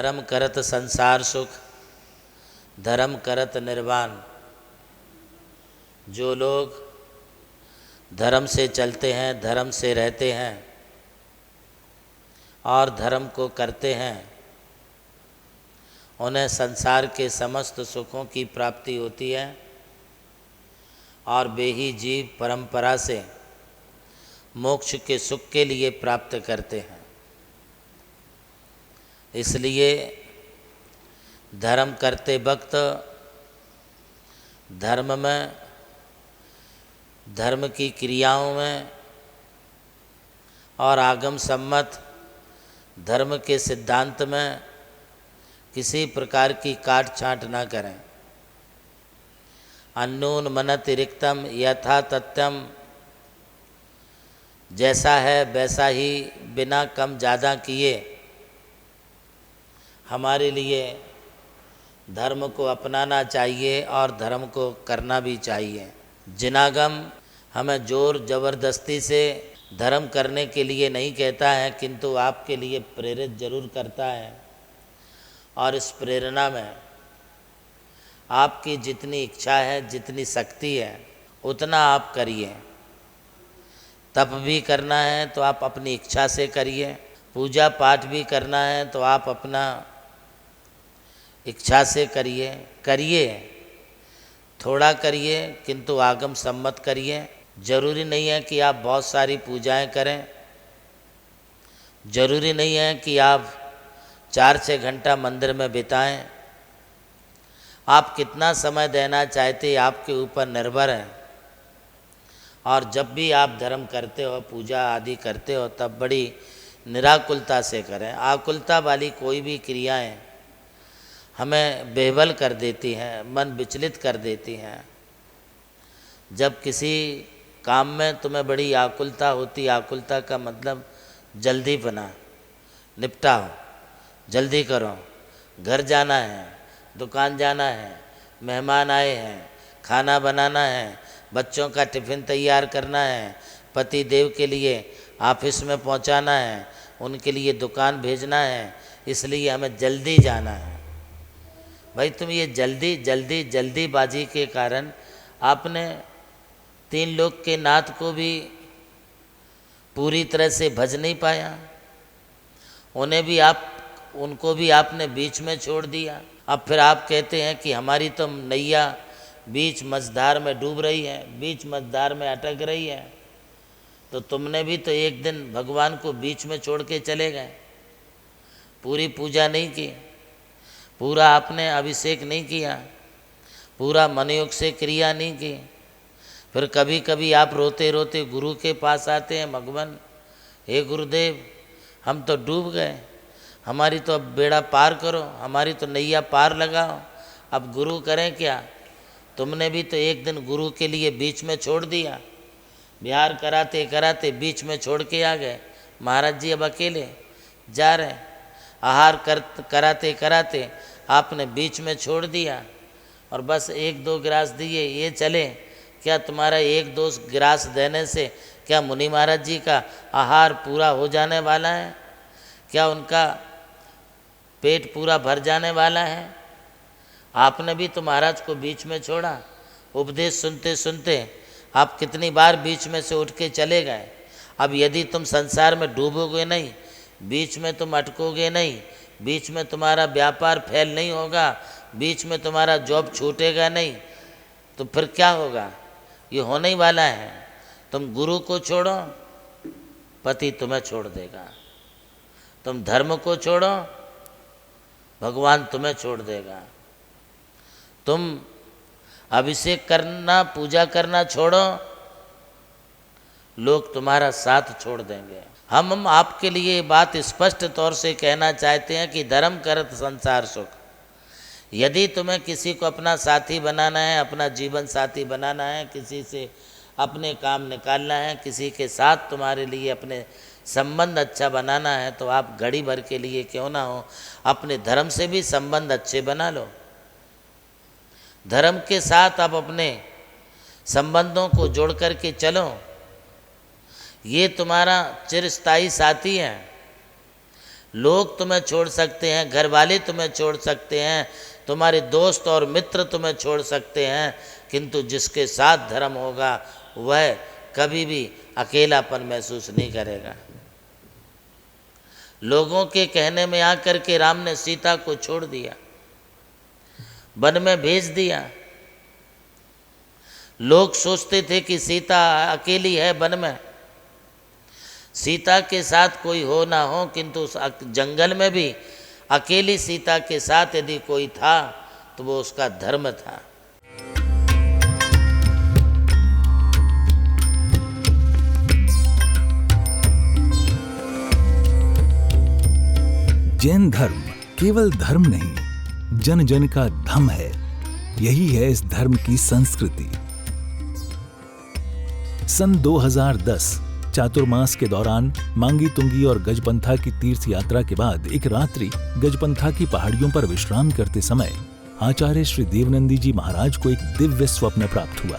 धर्म करत संसार सुख, धर्म करत निर्वाण। जो लोग धर्म से चलते हैं, धर्म से रहते हैं और धर्म को करते हैं, उन्हें संसार के समस्त सुखों की प्राप्ति होती है और वे ही जीव परंपरा से मोक्ष के सुख के लिए प्राप्त करते हैं। इसलिए धर्म करते वक्त धर्म में, धर्म की क्रियाओं में और आगम सम्मत धर्म के सिद्धांत में किसी प्रकार की काट छाँट ना करें। अन्नून मनतिरिक्तम यथा तथ्यम, जैसा है वैसा ही बिना कम ज़्यादा किए हमारे लिए धर्म को अपनाना चाहिए और धर्म को करना भी चाहिए। जिनागम हमें जोर ज़बरदस्ती से धर्म करने के लिए नहीं कहता है, किंतु आपके लिए प्रेरित जरूर करता है और इस प्रेरणा में आपकी जितनी इच्छा है, जितनी शक्ति है, उतना आप करिए। तप भी करना है तो आप अपनी इच्छा से करिए, पूजा पाठ भी करना है तो आप अपना इच्छा से करिए। थोड़ा करिए किंतु आगम सम्मत करिए। जरूरी नहीं है कि आप बहुत सारी पूजाएं करें, जरूरी नहीं है कि आप 4-6 घंटा मंदिर में बिताएं। आप कितना समय देना चाहते आपके ऊपर निर्भर है। और जब भी आप धर्म करते हो, पूजा आदि करते हो, तब बड़ी निराकुलता से करें। आकुलता वाली कोई भी क्रियाएं हमें बेहबल कर देती हैं, मन विचलित कर देती हैं। जब किसी काम में तुम्हें बड़ी आकुलता होती, आकुलता का मतलब जल्दी बना, निपटाओ, जल्दी करो, घर जाना है, दुकान जाना है, मेहमान आए हैं, खाना बनाना है, बच्चों का टिफ़िन तैयार करना है, पति देव के लिए ऑफिस में पहुंचाना है, उनके लिए दुकान भेजना है, इसलिए हमें जल्दी जाना है। भाई तुम ये जल्दीबाजी के कारण आपने 3 लोग के नाथ को भी पूरी तरह से भज नहीं पाया। उनको भी आपने बीच में छोड़ दिया। अब फिर आप कहते हैं कि हमारी तो नैया बीच मझधार में डूब रही है, बीच मझधार में अटक रही है। तो तुमने भी तो एक दिन भगवान को बीच में छोड़ के चले गए, पूरी पूजा नहीं की, पूरा आपने अभिषेक नहीं किया, पूरा मनयोग से क्रिया नहीं की। फिर कभी कभी आप रोते रोते गुरु के पास आते हैं, भगवान हे गुरुदेव हम तो डूब गए, हमारी तो अब बेड़ा पार करो, हमारी तो नैया पार लगाओ। अब गुरु करें क्या? तुमने भी तो एक दिन गुरु के लिए बीच में छोड़ दिया, बिहार कराते कराते बीच में छोड़ के आ गए। महाराज जी अब अकेले जा रहे हैं, आहार कराते कराते आपने बीच में छोड़ दिया और बस 1-2 गिलास दिए, ये चले। क्या तुम्हारा 1-2 गिलास देने से क्या मुनि महाराज जी का आहार पूरा हो जाने वाला है? क्या उनका पेट पूरा भर जाने वाला है? आपने भी तो महाराज को बीच में छोड़ा। उपदेश सुनते सुनते आप कितनी बार बीच में से उठ के चले गए। अब यदि तुम संसार में डूबोगे नहीं, बीच में तुम अटकोगे नहीं, बीच में तुम्हारा व्यापार फैल नहीं होगा, बीच में तुम्हारा जॉब छूटेगा नहीं, तो फिर क्या होगा? ये होने ही वाला है। तुम गुरु को छोड़ो, पति तुम्हें छोड़ देगा। तुम धर्म को छोड़ो, भगवान तुम्हें छोड़ देगा। तुम अभिषेक करना, पूजा करना छोड़ो, लोग तुम्हारा साथ छोड़ देंगे। हम आपके लिए ये बात स्पष्ट तौर से कहना चाहते हैं कि धर्म करत संसार सुख। यदि तुम्हें किसी को अपना साथी बनाना है, अपना जीवन साथी बनाना है, किसी से अपने काम निकालना है, किसी के साथ तुम्हारे लिए अपने संबंध अच्छा बनाना है, तो आप घड़ी भर के लिए क्यों ना हो अपने धर्म से भी संबंध अच्छे बना लो। धर्म के साथ आप अपने संबंधों को जोड़ करके चलो। ये तुम्हारा चिरस्थायी साथी है। लोग तुम्हें छोड़ सकते हैं, घर वाले तुम्हें छोड़ सकते हैं, तुम्हारे दोस्त और मित्र तुम्हें छोड़ सकते हैं, किंतु जिसके साथ धर्म होगा वह कभी भी अकेलापन महसूस नहीं करेगा। लोगों के कहने में आकर के राम ने सीता को छोड़ दिया, वन में भेज दिया। लोग सोचते थे कि सीता अकेली है वन में, सीता के साथ कोई हो ना हो, किंतु उस जंगल में भी अकेली सीता के साथ यदि कोई था तो वो उसका धर्म था। जैन धर्म केवल धर्म नहीं, जन जन का धम है। यही है इस धर्म की संस्कृति। सन 2010 चातुर्मास के दौरान मांगी तुंगी और गजपंथा की तीर्थ यात्रा के बाद एक रात्रि गजपंथा की पहाड़ियों पर विश्राम करते समय आचार्य श्री देवनंदी जी महाराज को एक दिव्य स्वप्न प्राप्त हुआ।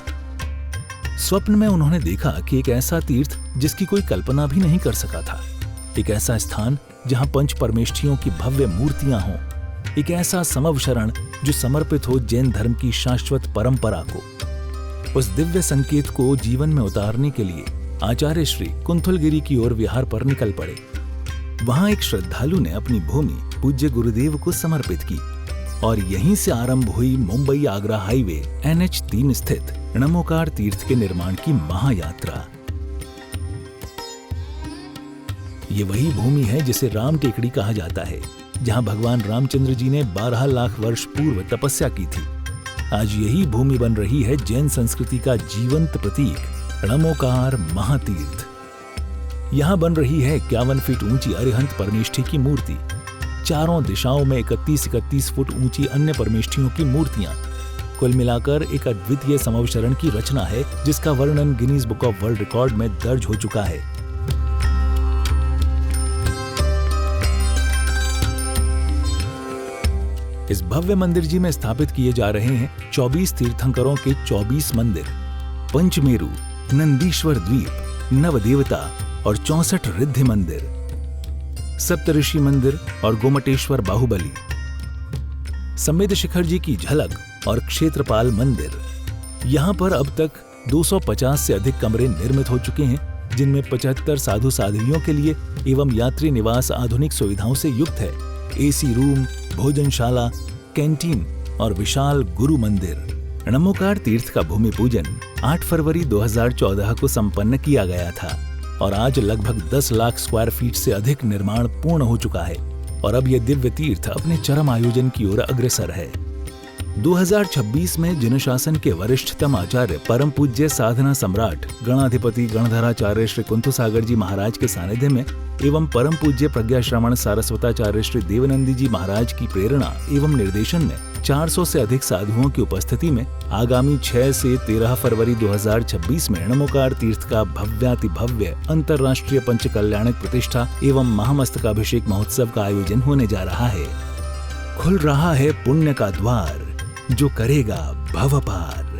स्वप्न में उन्होंने देखा कि एक ऐसा तीर्थ जिसकी कोई कल्पना भी नहीं कर सका था, एक ऐसा स्थान जहां पंच परमेष्ठियों की भव्य मूर्तियां हों, एक ऐसा समव शरण जो समर्पित हो जैन धर्म की शाश्वत परंपरा को। उस दिव्य संकेत को जीवन में उतारने के लिए आचार्य श्री कुंथलगिरी की ओर विहार पर निकल पड़े। वहां एक श्रद्धालु ने अपनी भूमि पूज्य गुरुदेव को समर्पित की और यहीं से आरंभ हुई मुंबई आगरा हाईवे NH3 स्थित णमोकार तीर्थ के निर्माण की महायात्रा। ये वही भूमि है जिसे राम टेकड़ी कहा जाता है, जहां भगवान रामचंद्र जी ने 12 लाख वर्ष पूर्व तपस्या की थी। आज यही भूमि बन रही है जैन संस्कृति का जीवंत प्रतीक णमोकार महातीर्थ। यहां बन रही है 51 फीट ऊंची अरिहंत परमेष्ठी की मूर्ति, चारों दिशाओं में 31-31 फुट ऊंची अन्य परमेष्ठियों की मूर्तियां। कुल मिलाकर एक अद्वितीय समवशरण की रचना है जिसका वर्णन Guinness book of world record में दर्ज हो चुका है। इस भव्य मंदिर जी में स्थापित किए जा रहे हैं 24 तीर्थंकरों के 24 मंदिर, पंचमेरु, नंदीश्वर द्वीप, नवदेवता और 64 रिद्धि मंदिर, सप्तऋषि मंदिर और गोमटेश्वर बाहुबली, समेत शिखर जी की झलक और क्षेत्रपाल मंदिर। यहाँ पर अब तक 250 से अधिक कमरे निर्मित हो चुके हैं, जिनमें 75 साधु साध्वियों के लिए एवं यात्री निवास आधुनिक सुविधाओं से युक्त है। AC रूम, भोजनशाला, कैंटीन और विशाल गुरु मंदिर। णमोकार तीर्थ का भूमि पूजन 8 फरवरी 2014 को संपन्न किया गया था और आज लगभग 10 लाख स्क्वायर फीट से अधिक निर्माण पूर्ण हो चुका है और अब यह दिव्य तीर्थ अपने चरम आयोजन की ओर अग्रसर है। 2026 में जनशासन के वरिष्ठतम आचार्य परम पूज्य साधना सम्राट गणाधिपति गणधराचार्य श्री कुंथुसागर जी महाराज के सानिध्य में एवं परम पूज्य प्रज्ञा श्रवण सारस्वताचार्य श्री देवनंदी जी महाराज की प्रेरणा एवं निर्देशन में 400 से अधिक साधुओं की उपस्थिति में आगामी 6 से 13 फरवरी 2026 में णमोकार तीर्थ का भव्याति भव्य अंतर्राष्ट्रीय पंचकल्याणक प्रतिष्ठा एवं महामस्तकाभिषेक महोत्सव का आयोजन होने जा रहा है। खुल रहा है पुण्य का द्वार, जो करेगा भव पार।